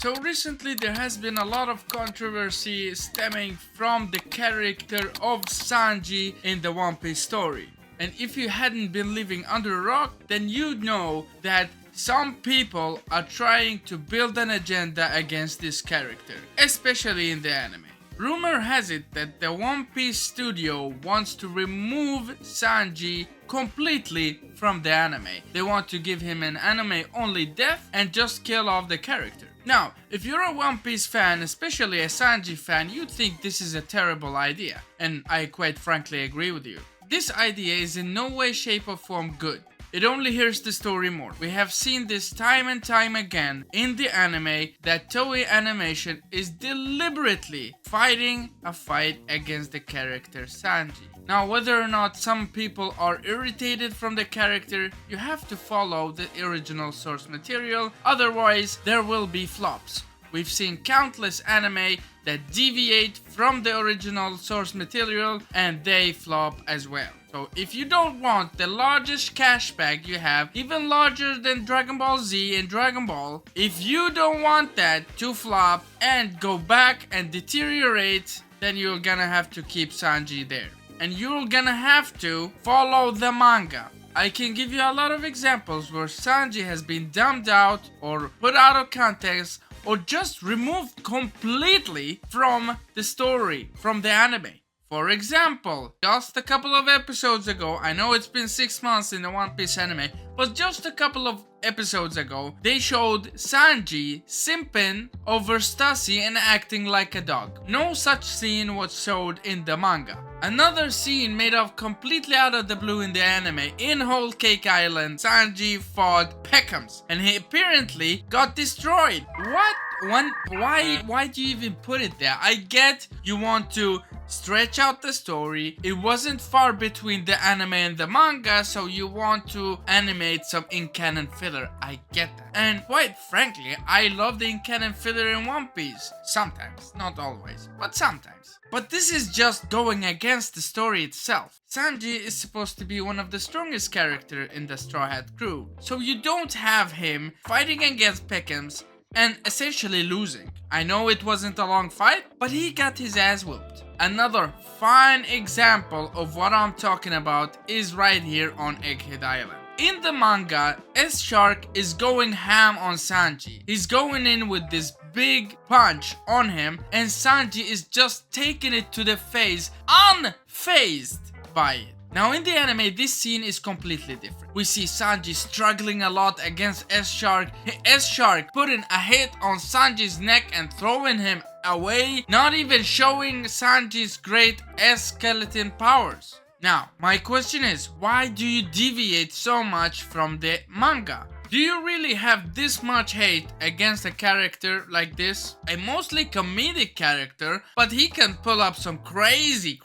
So recently there has been a lot of controversy stemming from the character of Sanji in the One Piece story. And if you hadn't been living under a rock, then you'd know that some people are trying to build an agenda against this character, especially in the anime. Rumor has it that the One Piece studio wants to remove Sanji completely from the anime. They want to give him an anime-only death and just kill off the character. Now, if you're a One Piece fan, especially a Sanji fan, you'd think this is a terrible idea. And I quite frankly agree with you. This idea is in no way, shape or form good. It only hurts the story more. We have seen this time and time again in the anime that Toei Animation is deliberately fighting a fight against the character Sanji. Now, whether or not some people are irritated from the character, you have to follow the original source material, otherwise there will be flops. We've seen countless anime that deviate from the original source material and they flop as well. So if you don't want the largest cash bag you have, even larger than Dragon Ball Z and Dragon Ball, if you don't want that to flop and go back and deteriorate, then you're gonna have to keep Sanji there. And you're gonna have to follow the manga. I can give you a lot of examples where Sanji has been dumbed out or put out of context or just removed completely from the story, from the anime. For example, just a couple of episodes ago, I know it's been 6 months in the One Piece anime, but just a couple of episodes ago, they showed Sanji simping over Stussy and acting like a dog. No such scene was showed in the manga. Another scene made up completely out of the blue in the anime. In Whole Cake Island, Sanji fought Peckhams and he apparently got destroyed. What? Why do you even put it there? I get you want to stretch out the story. It wasn't far between the anime and the manga, so you want to animate some in-canon filler. I get that. And quite frankly, I love the in-canon filler in One Piece. Sometimes, not always, but sometimes. But this is just going against the story itself. Sanji is supposed to be one of the strongest characters in the Straw Hat crew, so you don't have him fighting against Peckhams and essentially losing. I know it wasn't a long fight, but he got his ass whooped. Another fine example of what I'm talking about is right here on Egghead Island. In the manga, S-Shark is going ham on Sanji. He's going in with this big punch on him and Sanji is just taking it to the face, unfazed by it. Now in the anime, this scene is completely different. We see Sanji struggling a lot against S-Shark. S-Shark putting a hit on Sanji's neck and throwing him away, not even showing Sanji's great S-skeleton powers. Now, my question is, why do you deviate so much from the manga? Do you really have this much hate against a character like this? A mostly comedic character, but he can pull up some crazy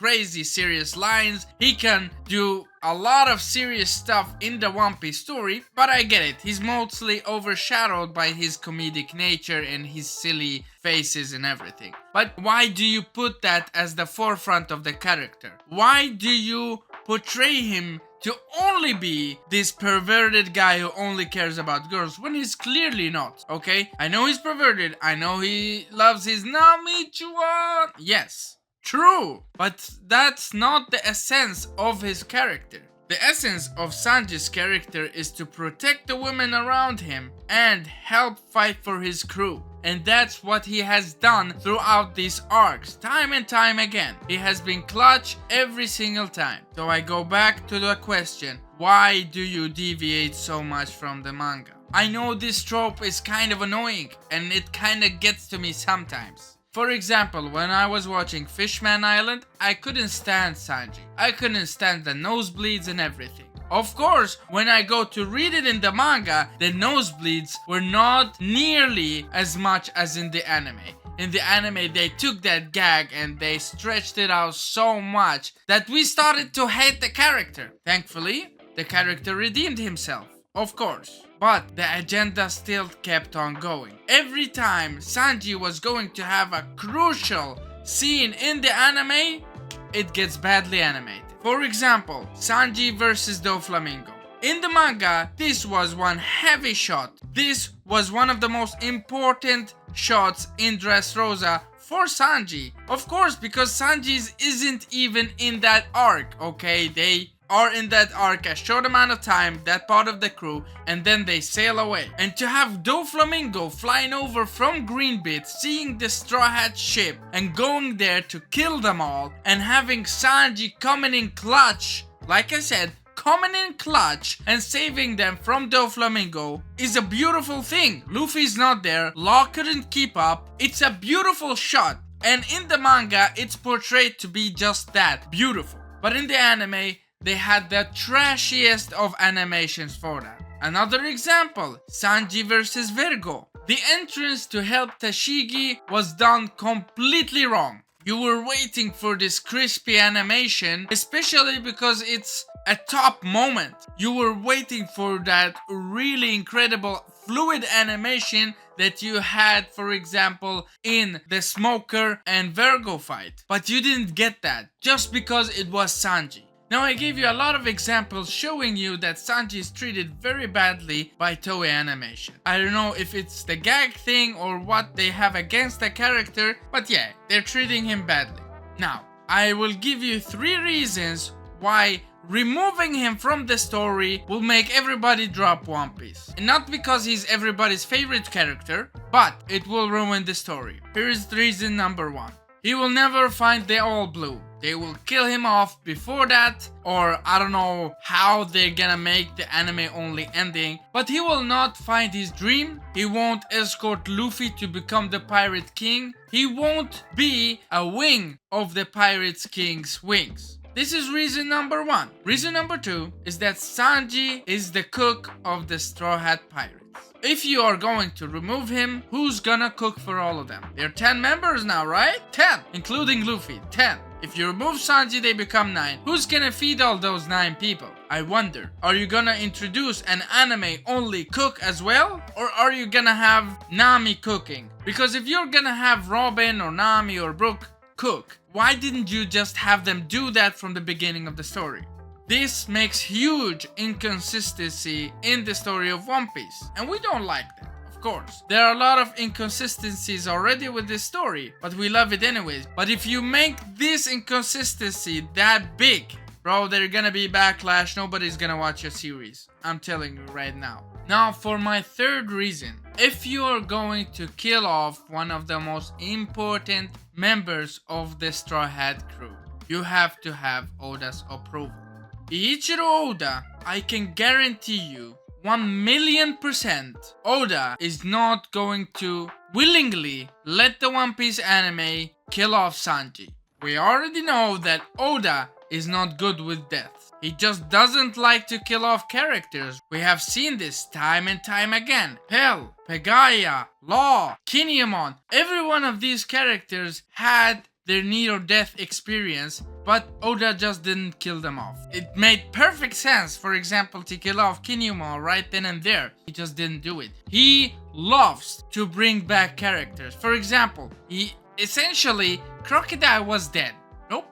serious lines. He can do a lot of serious stuff in the One Piece story, but I get it. He's mostly overshadowed by his comedic nature and his silly faces and everything. But why do you put that as the forefront of the character? Why do you portray him to only be this perverted guy who only cares about girls when he's clearly not, okay? I know he's perverted, I know he loves his Namichuan. Yes, true, but that's not the essence of his character. The essence of Sanji's character is to protect the women around him and help fight for his crew. And that's what he has done throughout these arcs, time and time again. He has been clutch every single time. So I go back to the question, why do you deviate so much from the manga? I know this trope is kind of annoying and it kind of gets to me sometimes. For example, when I was watching Fishman Island, I couldn't stand Sanji. I couldn't stand the nosebleeds and everything. Of course, when I go to read it in the manga, the nosebleeds were not nearly as much as in the anime. In the anime, they took that gag and they stretched it out so much that we started to hate the character. Thankfully, the character redeemed himself, of course. But the agenda still kept on going. Every time Sanji was going to have a crucial scene in the anime, it gets badly animated. For example, Sanji versus Doflamingo. In the manga, this was one heavy shot. This was one of the most important shots in Dressrosa for Sanji. Of course, because Sanji's isn't even in that arc, okay? They are in that arc a short amount of time, that part of the crew, and then they sail away. And to have Doflamingo flying over from Greenbit, seeing the Straw Hat ship and going there to kill them all, and having Sanji coming in clutch, like I said, coming in clutch and saving them from Doflamingo is a beautiful thing. Luffy's not there, Law couldn't keep up. It's a beautiful shot, and in the manga it's portrayed to be just that, beautiful. But in the anime, they had the trashiest of animations for that. Another example, Sanji versus Virgo. The entrance to help Tashigi was done completely wrong. You were waiting for this crispy animation, especially because it's a top moment. You were waiting for that really incredible fluid animation that you had, for example, in the Smoker and Virgo fight. But you didn't get that, just because it was Sanji. Now I gave you a lot of examples showing you that Sanji is treated very badly by Toei Animation. I don't know if it's the gag thing or what they have against the character, but yeah, they're treating him badly. Now, I will give you 3 reasons why removing him from the story will make everybody drop One Piece. And not because he's everybody's favorite character, but it will ruin the story. Here is reason number 1. He will never find the All Blue. They will kill him off before that, or I don't know how they're gonna make the anime only ending, but he will not find his dream. He won't escort Luffy to become the Pirate King. He won't be a wing of the Pirate King's wings. This is reason number 1. Reason number 2 is that Sanji is the cook of the Straw Hat Pirates. If you are going to remove him, who's gonna cook for all of them? There are 10 members now, right? 10, including Luffy, 10. If you remove Sanji, they become 9. Who's gonna feed all those 9 people? I wonder. Are you gonna introduce an anime-only cook as well? Or are you gonna have Nami cooking? Because if you're gonna have Robin or Nami or Brook cook, why didn't you just have them do that from the beginning of the story? This makes huge inconsistency in the story of One Piece, and we don't like that, of course. There are a lot of inconsistencies already with this story, but we love it anyways. But if you make this inconsistency that big, bro, there's gonna be backlash. Nobody's gonna watch your series. I'm telling you right now. Now for my 3rd reason. If you are going to kill off one of the most important members of the Straw Hat crew, you have to have Oda's approval. Eiichiro Oda, I can guarantee you 1,000,000% Oda is not going to willingly let the One Piece anime kill off Sanji. We already know that Oda is not good with death. He just doesn't like to kill off characters. We have seen this time and time again. Hell, Pegaya, Law, Kinemon, every one of these characters had their near death experience, but Oda just didn't kill them off. It made perfect sense, for example, to kill off Kinemon right then and there. He just didn't do it. He loves to bring back characters. For example, essentially, Crocodile was dead. Nope,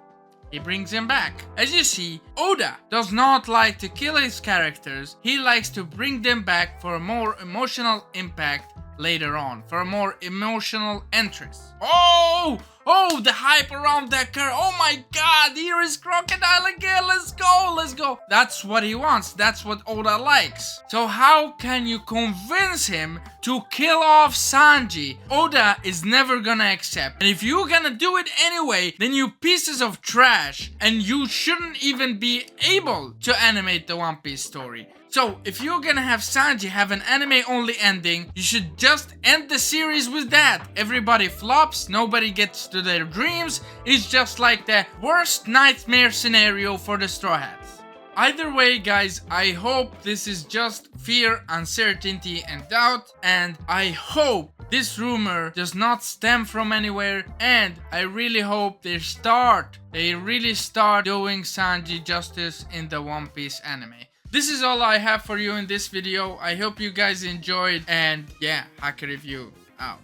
he brings him back. As you see, Oda does not like to kill his characters. He likes to bring them back for a more emotional impact later on, for a more emotional interest. Oh, the hype around that car. Oh my god, here is Crocodile again. Let's go. That's what he wants. That's what Oda likes. So how can you convince him to kill off Sanji? Oda is never gonna accept. And if you're gonna do it anyway, then you pieces of trash. And you shouldn't even be able to animate the One Piece story. So, if you're gonna have Sanji have an anime-only ending, you should just end the series with that. Everybody flops, nobody gets to their dreams. It's just like the worst nightmare scenario for the Straw Hats. Either way, guys, I hope this is just fear, uncertainty, and doubt. And I hope this rumor does not stem from anywhere. And I really hope they really start doing Sanji justice in the One Piece anime. This is all I have for you in this video. I hope you guys enjoyed, and yeah, Haki Review out.